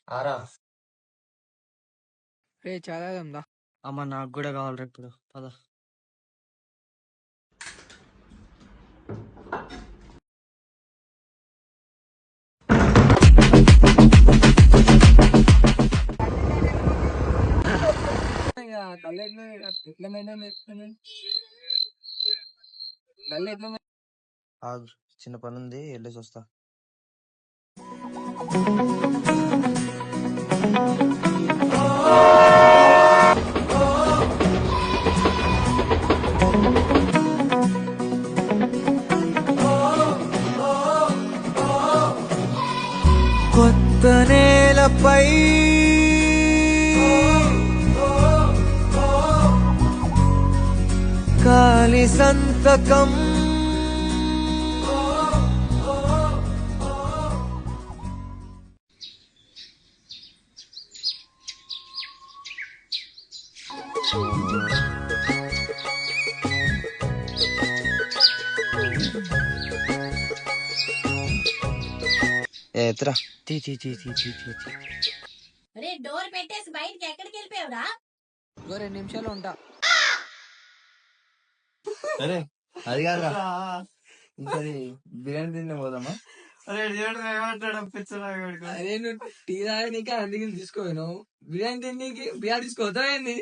ఆరా రే చాలా ఉందా అమ్మ, నాకు కూడా కావాలి ఇప్పుడు. పద. చిన్న పని ఉంది, వెళ్ళేసి వస్తా. కొత్త నేలపై కాలి సంతకం, ఎత్తురా. తీ తీ తీ తీ తీ తీ తీ. అరే డోర్ పెట్టేసి బయటికి ఎక్కడికి వెళ్ళిపోయావురా? 2 నిమిషాలు ఉంటా. అరే అది కాదురా, ఈసారి బిర్యానీ తింటే పోదామా? అదే నువ్వు టీ తాగనీకి అందుకే తీసుకోను. బిర్యానీ తినీకి బిర్యానీ తీసుకోవద్దా ఏంది?